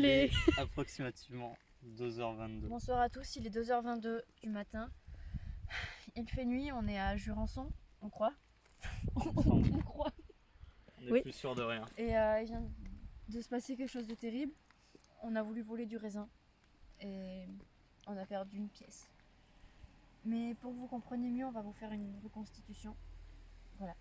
est approximativement 2h22. Bonsoir à tous, il est 2h22 du matin. Il fait nuit, on est à Jurançon, on croit. On croit. On n'est plus sûr de rien. Et il vient de se passer quelque chose de terrible. On a voulu voler du raisin et on a perdu une pièce. Mais pour que vous compreniez mieux, on va vous faire une reconstitution. Voilà.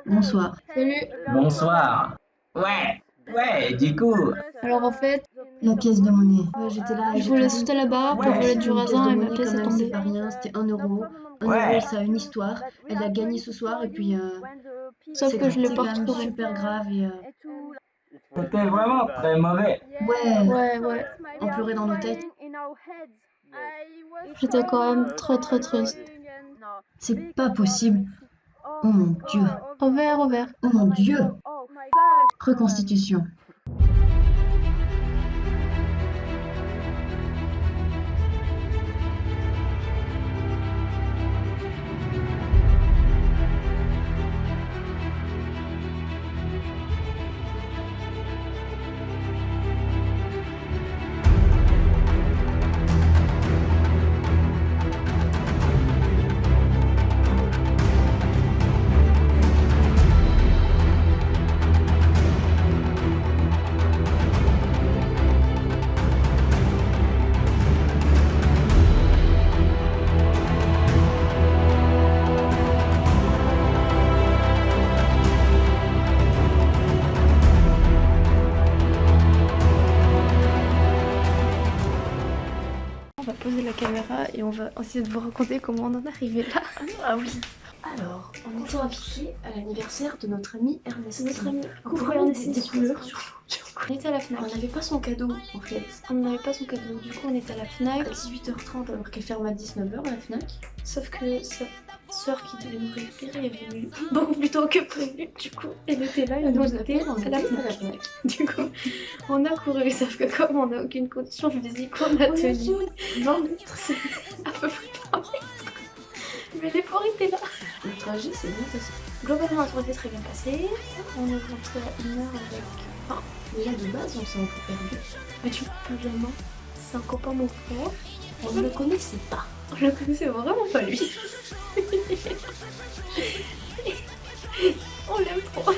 Bonsoir. Salut. Bonsoir. Ouais, du coup. Alors en fait, La pièce de monnaie. Ouais, j'étais là. je voulais sauter la barre pour voler du raisin et ma pièce est tombée. C'est pas rien, c'était 1 euro. 1 Ouais. euro, ça a une histoire. Elle a gagné ce soir et puis. Sauf que je l'ai pas c'est quand même retrouvé. super grave et. C'était vraiment très mauvais. Ouais. On pleurait dans nos têtes. J'étais quand même très triste. C'est pas possible. Oh mon dieu. Au vert. Oh mon dieu. Reconstitution. On va poser la caméra et on va essayer de vous raconter comment on en est arrivé là. Ah oui. Alors, on était invités à l'anniversaire de notre ami Ernest. Notre ami, coucou Ernest, des couleurs. On était à la FNAC. On n'avait pas son cadeau en fait. On n'avait pas son cadeau, du coup on était à la FNAC. À 18h30 alors qu'elle ferme à 19h la Fnac. Sauf que sa soeur qui devait nous récupérer est venue beaucoup plus tôt que prévu. Du coup, elle était là et nous on était à la FNAC. Du coup, on a couru, sauf que comme on n'a aucune condition physique, on a tenu 20 mètres, c'est à peu près 3 mètres. Mais l'effort était là. Le trajet s'est bien passé. Globalement, la soirée très bien passée. On est rentré à 1h avec... Enfin, Mais là de base on s'est un peu perdu. mais du coup, Benjamin, c'est un copain de mon frère. On ne le connaissait pas. Je le connaissais vraiment pas lui. On l'aime trop.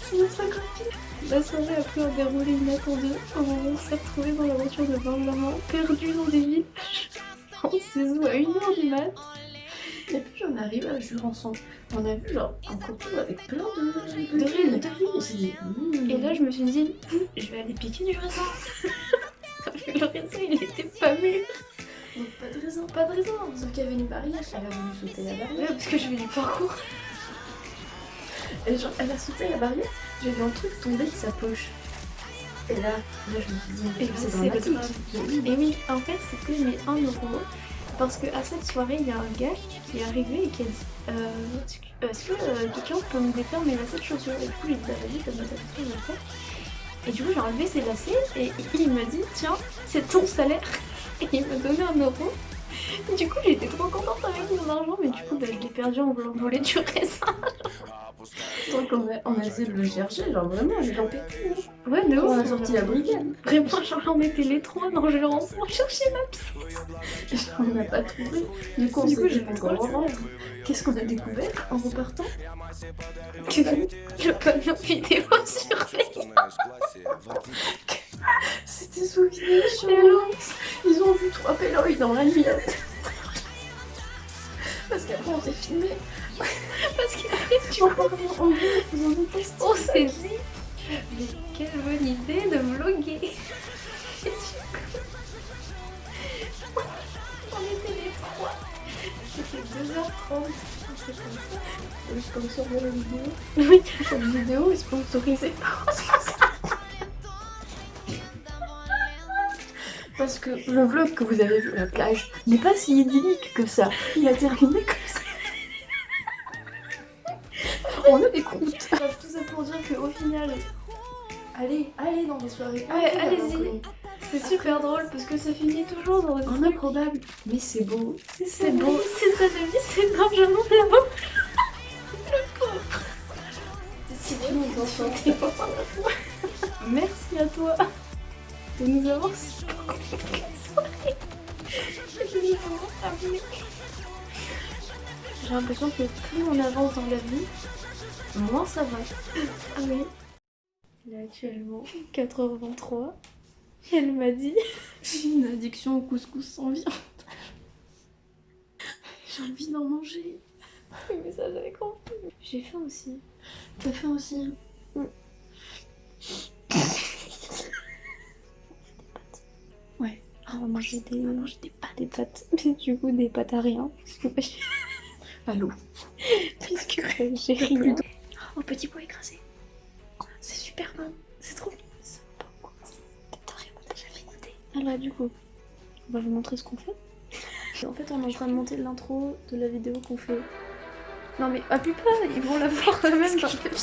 C'est notre copine. La soirée a pris un déroulé inattendu au moment où on s'est retrouvés dans la voiture de Benjamin, perdus dans des villages. On s'est où à 1h du mat. Et puis on arrive à Jurançon. On a vu genre un coteau avec plein de ruines. On s'est dit, Et là, je me suis dit, je vais aller piquer du raisin. Sauf que le raisin, il était pas mûr. donc pas de raisin. Sauf qu'il y avait une barrière. Elle a voulu sauter la Ouais, barrière. parce que je fais du parcours. Et genre elle a sauté la barrière. J'ai vu un truc tomber de sa poche. Et là je me suis dit, Et c'est c'est dramatique. grave. Et oui, en fait, c'était mes 1 euro. Parce qu'à cette soirée, il y a un gars qui est arrivé et qui a dit est-ce que quelqu'un peut me défaire mes lacets de chaussures? Et du coup, j'ai dit bah vas-y, comme ça fait très longtemps. Et du coup, j'ai enlevé ses lacets et il m'a dit tiens, c'est ton salaire. Et il m'a donné 1 euro. Et du coup, j'étais trop contente avec mon argent, mais du coup, bah, je l'ai perdu en voulant voler du raisin. Donc on a essayé de le chercher, genre vraiment, j'ai campé. Ouais, de On a ouf. sorti la brigade. Vraiment, genre, on était les trois dans le rang pour chercher ma pièce. On n'a pas trouvé. Du coup, j'ai fait trop rentre. Qu'est-ce qu'on a découvert en repartant? Que le camion vidéo surveillance. C'était sous vidéo sur Et là, Ils ont vu 3 péloïs dans la nuit. Parce qu'après on s'est filmé. parce qu'après, tu vois, on s'est dit, mais quelle bonne idée de vlogger. Et du coup, on était les trois. C'était 2h30. C'est comme ça. Le sponsor de la vidéo. Oui, cette vidéo est sponsorisée par Parce que le vlog que vous avez vu à la plage n'est pas si idyllique que ça. Il a terminé comme ça. On a des croûtes. Bref, tout ça pour dire qu'au final, Allez dans les soirées. Ouais, dans allez-y. les- C'est super drôle parce que ça finit toujours dans En improbable, mais c'est beau. C'est beau, c'est sa devise, c'est largement là-bas. Si tu nous entends. Merci à toi de nous avoir supporté la soirée. Et de nous avoir amené. J'ai l'impression que plus on avance dans la vie, moins ça va. Ah oui. Il est actuellement 4h23. Et elle m'a dit J'ai une addiction au couscous sans viande. J'ai envie d'en manger. mais ça j'avais compris. J'ai faim aussi. T'as faim aussi? Ouais. Ah, on va manger des pâtes. Mais du coup, des pâtes à rien. À l'eau. Puisque j'ai rien. Oh, petit pois écrasé. C'est super bon. C'est trop bon. T'as rien déjà fait goûter. Alors, du coup, on va vous montrer ce qu'on fait. En fait, on est en train de monter l'intro de la vidéo qu'on fait. Non, mais appuie pas, ils vont la voir eux-mêmes dans la vidéo.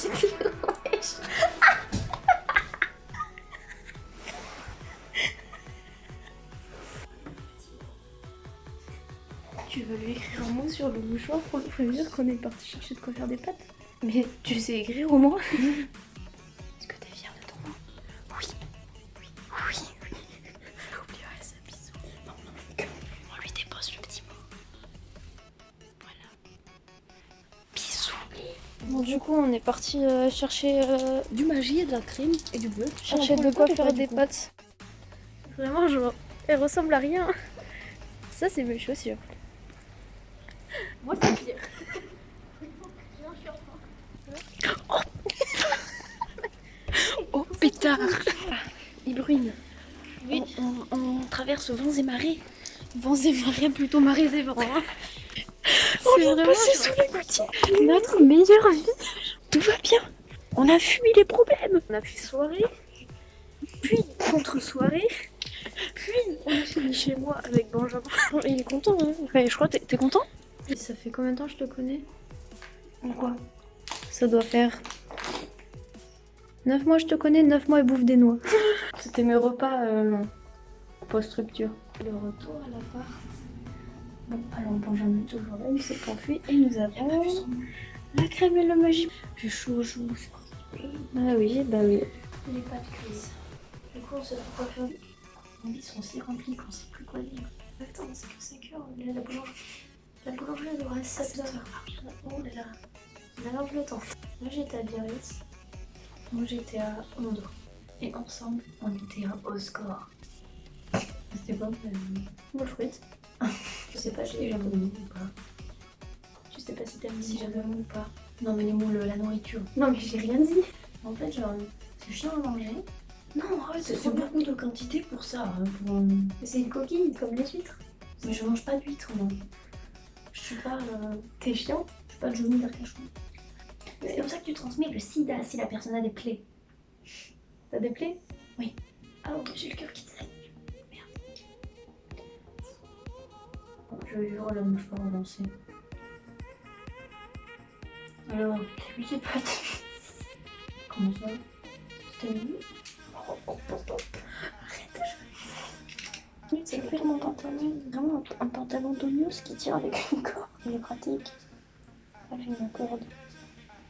Tu vas lui écrire un mot sur le mouchoir pour lui prévenir qu'on est parti chercher de quoi faire des pâtes. Mais tu sais écrire au moins? Est-ce que t'es fière de ton mot? Oui. J'oublierai ça, bisous. Non, on lui dépose le petit mot. Voilà. Bisous. Bon, du coup, on est parti chercher Du magie et de la crème et du beurre. chercher de quoi faire des pâtes. Vraiment, genre, elle ressemble à rien. Ça, c'est mes chaussures. Moi, c'est pire. Oh pétard! Il bruine. Oui. On traverse vents et marées. Vents et marées, plutôt marées et vents. Hein. On vient de passer sous les gouttières. Notre meilleure vie. Tout va bien. On a fui les problèmes. On a fait soirée, puis contre-soirée, puis on a fini chez moi avec Benjamin. Il est content, hein? Enfin, je crois que t'es content? Et ça fait combien de temps que je te connais? Pourquoi? Ça doit faire 9 mois je te connais, 9 mois et bouffe des noix. C'était mes repas post-rupture. Le retour à l'appart. Bon, alors Benjamin est toujours là, il s'est enfui et nous avons la crème et le magie. J'ai chaud aux joues. Ah oui, bah oui. Les pâtes cuises. Du coup, on sait pas quoi faire. Nos vies sont si remplies qu'on sait plus quoi dire. Attends, c'est que 5 heures, on est à la boulangerie. La boulangerie, elle aura 7 heures. Oh là là. On a large le temps. Moi, j'étais à Biarritz. Moi j'étais à Ondo. Et ensemble, on était à Oscore. C'était pas Wolfruit. Je sais pas si j'aime le mot ou pas. Je sais pas si t'aimes Si j'aime le mot ou pas. Non mais les mots, la nourriture. Non, mais j'ai rien dit. En fait, genre, c'est chiant à manger. Non, arrête, C'est beaucoup de quantité pour ça. Hein, pour... Mais c'est une coquille, comme les huîtres. Mais je mange pas d'huîtres, moi. Je suis pas... T'es chiant. Je suis pas Johnny d'Arcachon. C'est comme ça que tu transmets le sida si la personne a des plaies. T'as des plaies? Oui. Ah ok, j'ai le cœur qui saigne. Je vais vivre la mouche pas relancer. Alors, t'as vu tes pâtes? Comment ça? C'était mignon? Oui, c'est fait mon pantalon, vraiment un pantalon d'oignos qui tire avec une corde. Il est pratique. Ah, j'ai une corde.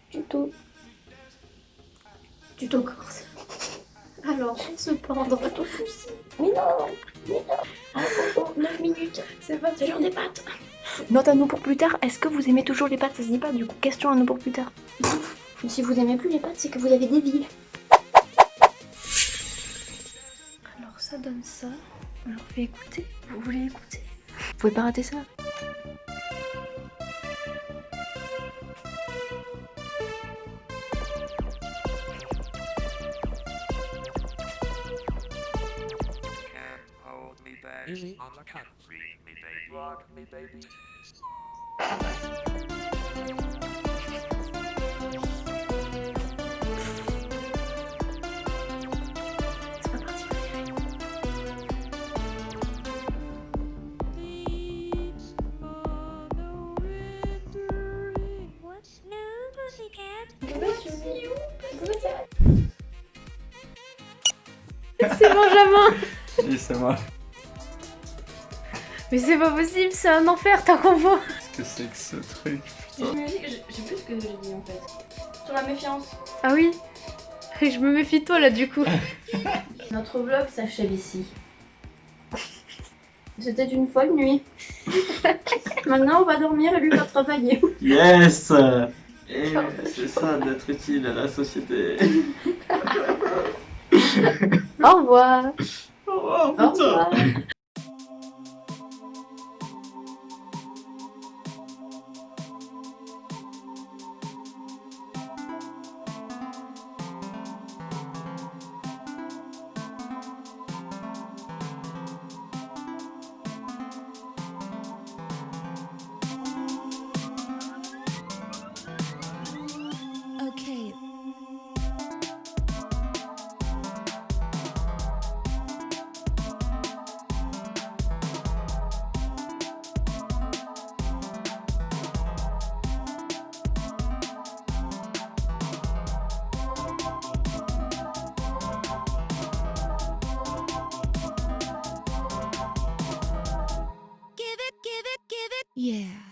Tuto. Tuto corde. Alors, se pendre. Tuto souci. Mais non. Ah, oh, 9 minutes. C'est pas C'est l'heure des pâtes. Note à nous pour plus tard. Est-ce que vous aimez toujours les pâtes? Ça se dit pas, du coup, question à nous pour plus tard. Si vous aimez plus les pâtes, c'est que vous avez des vies. Alors, ça donne ça. On leur fait écouter. Vous voulez écouter? Vous pouvez pas rater ça. Easy on the count. Read me, baby. Rock me, baby. C'est Benjamin. Oui, c'est moi. Mais c'est pas possible, c'est un enfer ta combo. Qu'est-ce que c'est que ce truc? Je sais plus ce que j'ai dit en fait. Sur la méfiance. Ah oui. Je me méfie de toi là du coup. Notre vlog s'achève ici. C'était une folle nuit. Maintenant on va dormir et lui va travailler. Yes! Et c'est ça d'être utile à la société. Au revoir. Oh, Au revoir. Okay. Give it, yeah.